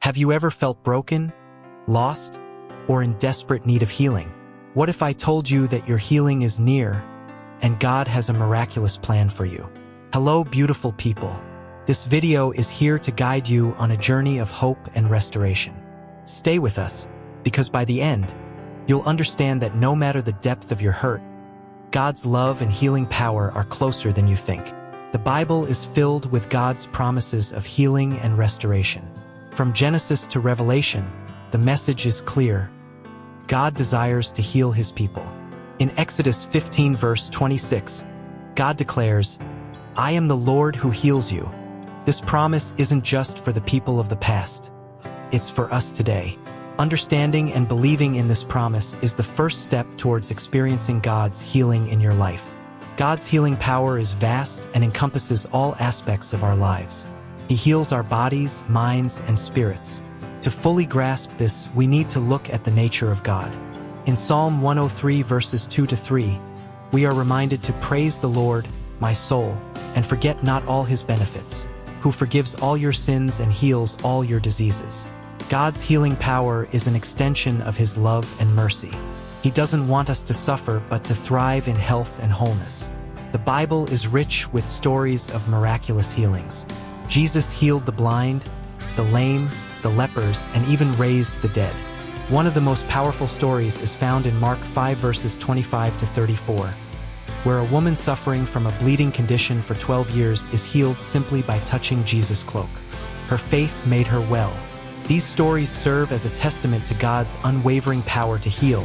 Have you ever felt broken, lost, or in desperate need of healing? What if I told you that your healing is near and God has a miraculous plan for you? Hello, beautiful people. This video is here to guide you on a journey of hope and restoration. Stay with us, because by the end, you'll understand that no matter the depth of your hurt, God's love and healing power are closer than you think. The Bible is filled with God's promises of healing and restoration. From Genesis to Revelation, the message is clear. God desires to heal his people. In Exodus 15 verse 26, God declares, "I am the Lord who heals you." This promise isn't just for the people of the past. It's for us today. Understanding and believing in this promise is the first step towards experiencing God's healing in your life. God's healing power is vast and encompasses all aspects of our lives. He heals our bodies, minds, and spirits. To fully grasp this, we need to look at the nature of God. In Psalm 103 verses 2 to 3, we are reminded to praise the Lord, my soul, and forget not all his benefits, who forgives all your sins and heals all your diseases. God's healing power is an extension of his love and mercy. He doesn't want us to suffer, but to thrive in health and wholeness. The Bible is rich with stories of miraculous healings. Jesus healed the blind, the lame, the lepers, and even raised the dead. One of the most powerful stories is found in Mark 5 verses 25 to 34, where a woman suffering from a bleeding condition for 12 years is healed simply by touching Jesus' cloak. Her faith made her well. These stories serve as a testament to God's unwavering power to heal,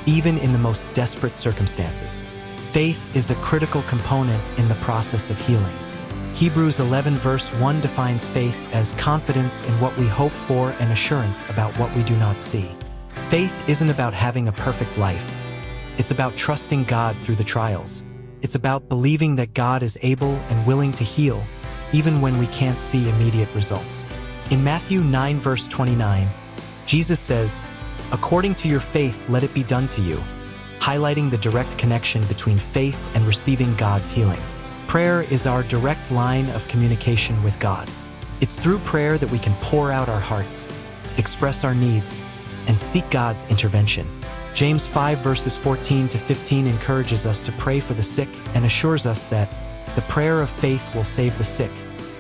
even in the most desperate circumstances. Faith is a critical component in the process of healing. Hebrews 11 verse 1 defines faith as confidence in what we hope for and assurance about what we do not see. Faith isn't about having a perfect life. It's about trusting God through the trials. It's about believing that God is able and willing to heal, even when we can't see immediate results. In Matthew 9 verse 29, Jesus says, "According to your faith, let it be done to you," highlighting the direct connection between faith and receiving God's healing. Prayer is our direct line of communication with God. It's through prayer that we can pour out our hearts, express our needs, and seek God's intervention. James 5 verses 14 to 15 encourages us to pray for the sick and assures us that the prayer of faith will save the sick,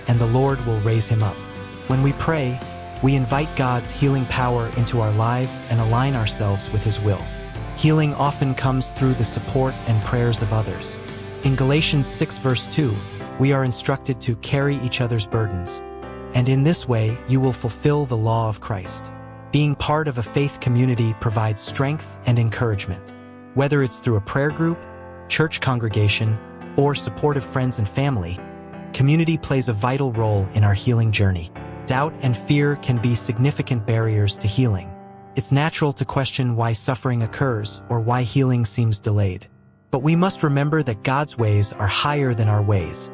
and the Lord will raise him up. When we pray, we invite God's healing power into our lives and align ourselves with his will. Healing often comes through the support and prayers of others. In Galatians 6 verse 2, we are instructed to carry each other's burdens, and in this way you will fulfill the law of Christ. Being part of a faith community provides strength and encouragement. Whether it's through a prayer group, church congregation, or supportive friends and family, community plays a vital role in our healing journey. Doubt and fear can be significant barriers to healing. It's natural to question why suffering occurs or why healing seems delayed. But we must remember that God's ways are higher than our ways.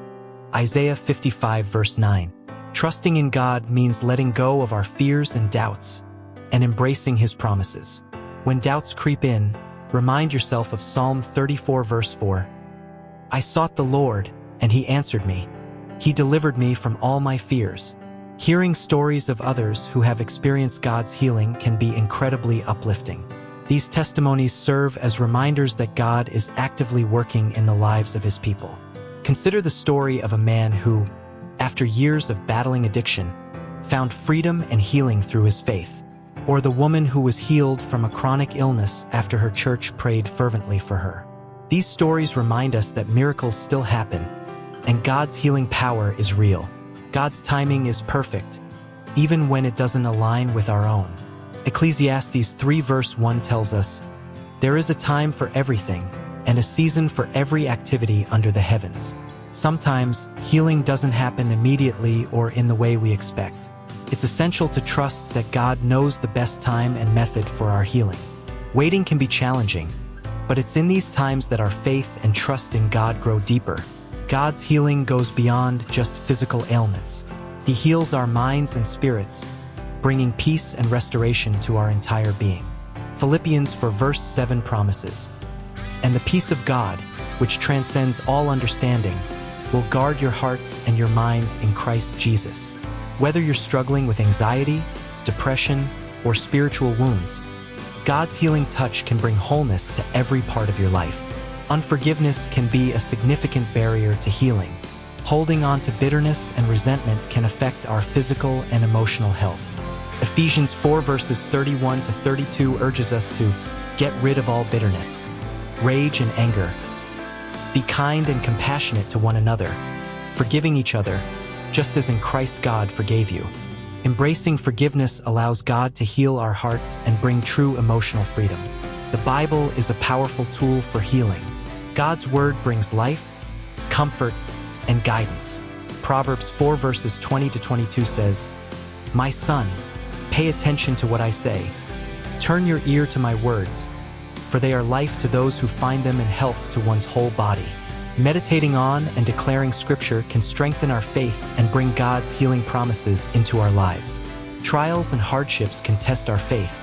Isaiah 55 verse 9. Trusting in God means letting go of our fears and doubts and embracing his promises. When doubts creep in, remind yourself of Psalm 34 verse 4. "I sought the Lord, and he answered me. He delivered me from all my fears." Hearing stories of others who have experienced God's healing can be incredibly uplifting. These testimonies serve as reminders that God is actively working in the lives of his people. Consider the story of a man who, after years of battling addiction, found freedom and healing through his faith, or the woman who was healed from a chronic illness after her church prayed fervently for her. These stories remind us that miracles still happen, and God's healing power is real. God's timing is perfect, even when it doesn't align with our own. Ecclesiastes 3 verse 1 tells us, "There is a time for everything, and a season for every activity under the heavens." Sometimes, healing doesn't happen immediately or in the way we expect. It's essential to trust that God knows the best time and method for our healing. Waiting can be challenging, but it's in these times that our faith and trust in God grow deeper. God's healing goes beyond just physical ailments. He heals our minds and spirits, bringing peace and restoration to our entire being. Philippians 4 verse 7 promises, "And the peace of God, which transcends all understanding, will guard your hearts and your minds in Christ Jesus." Whether you're struggling with anxiety, depression, or spiritual wounds, God's healing touch can bring wholeness to every part of your life. Unforgiveness can be a significant barrier to healing. Holding on to bitterness and resentment can affect our physical and emotional health. Ephesians 4 verses 31 to 32 urges us to get rid of all bitterness, rage, and anger. Be kind and compassionate to one another, forgiving each other, just as in Christ God forgave you. Embracing forgiveness allows God to heal our hearts and bring true emotional freedom. The Bible is a powerful tool for healing. God's word brings life, comfort, and guidance. Proverbs 4 verses 20 to 22 says, "My son, pay attention to what I say. Turn your ear to my words, for they are life to those who find them and health to one's whole body." Meditating on and declaring Scripture can strengthen our faith and bring God's healing promises into our lives. Trials and hardships can test our faith,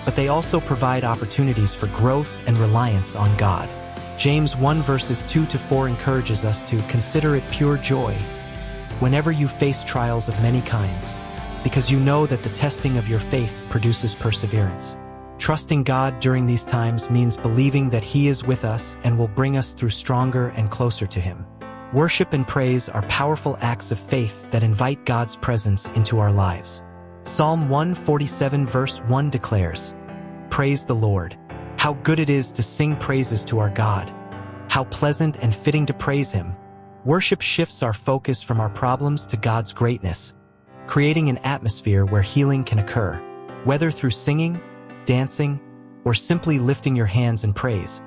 but they also provide opportunities for growth and reliance on God. James 1 verses 2 to 4 encourages us to consider it pure joy whenever you face trials of many kinds, because you know that the testing of your faith produces perseverance. Trusting God during these times means believing that He is with us and will bring us through stronger and closer to Him. Worship and praise are powerful acts of faith that invite God's presence into our lives. Psalm 147 verse 1 declares, "Praise the Lord. How good it is to sing praises to our God. How pleasant and fitting to praise Him." Worship shifts our focus from our problems to God's greatness, creating an atmosphere where healing can occur. Whether through singing, dancing, or simply lifting your hands in praise,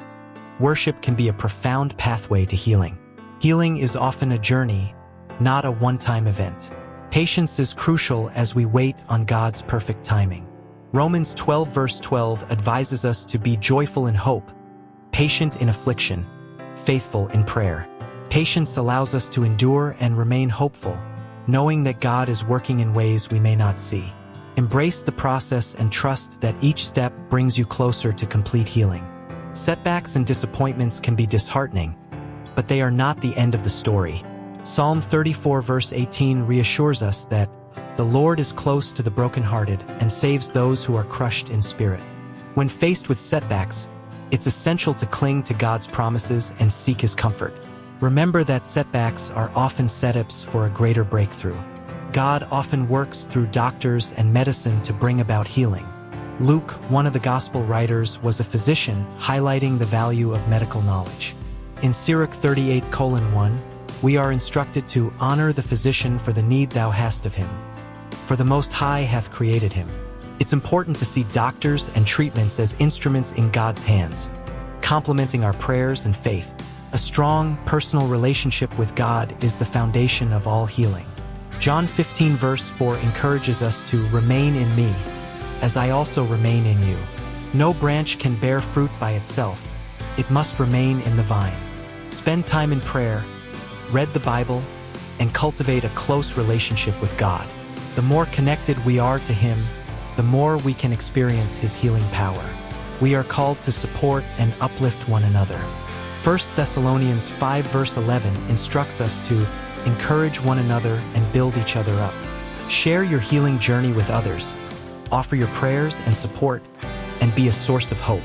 worship can be a profound pathway to healing. Healing is often a journey, not a one-time event. Patience is crucial as we wait on God's perfect timing. Romans 12 verse 12 advises us to be joyful in hope, patient in affliction, faithful in prayer. Patience allows us to endure and remain hopeful, knowing that God is working in ways we may not see. Embrace the process and trust that each step brings you closer to complete healing. Setbacks and disappointments can be disheartening, but they are not the end of the story. Psalm 34 verse 18 reassures us that the Lord is close to the brokenhearted and saves those who are crushed in spirit. When faced with setbacks, it's essential to cling to God's promises and seek His comfort. Remember that setbacks are often setups for a greater breakthrough. God often works through doctors and medicine to bring about healing. Luke, one of the gospel writers, was a physician, highlighting the value of medical knowledge. In Sirach 38:1, we are instructed to honor the physician for the need thou hast of him, for the Most High hath created him. It's important to see doctors and treatments as instruments in God's hands, complementing our prayers and faith. A strong, personal relationship with God is the foundation of all healing. John 15 verse 4 encourages us to remain in me, as I also remain in you. No branch can bear fruit by itself. It must remain in the vine. Spend time in prayer, read the Bible, and cultivate a close relationship with God. The more connected we are to Him, the more we can experience His healing power. We are called to support and uplift one another. 1 Thessalonians 5 verse 11 instructs us to encourage one another and build each other up. Share your healing journey with others. Offer your prayers and support, and be a source of hope.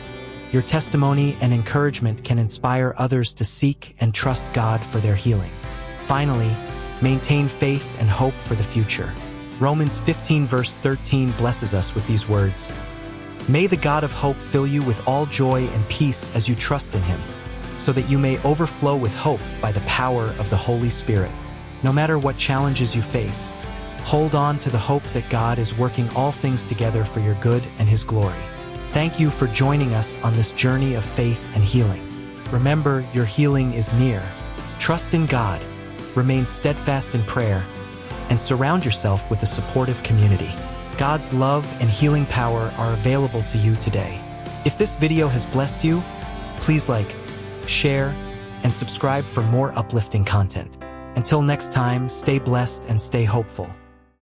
Your testimony and encouragement can inspire others to seek and trust God for their healing. Finally, maintain faith and hope for the future. Romans 15 verse 13 blesses us with these words, "May the God of hope fill you with all joy and peace as you trust in Him, so that you may overflow with hope by the power of the Holy Spirit." No matter what challenges you face, hold on to the hope that God is working all things together for your good and His glory. Thank you for joining us on this journey of faith and healing. Remember, your healing is near. Trust in God, remain steadfast in prayer, and surround yourself with a supportive community. God's love and healing power are available to you today. If this video has blessed you, please like, share, and subscribe for more uplifting content. Until next time, stay blessed and stay hopeful.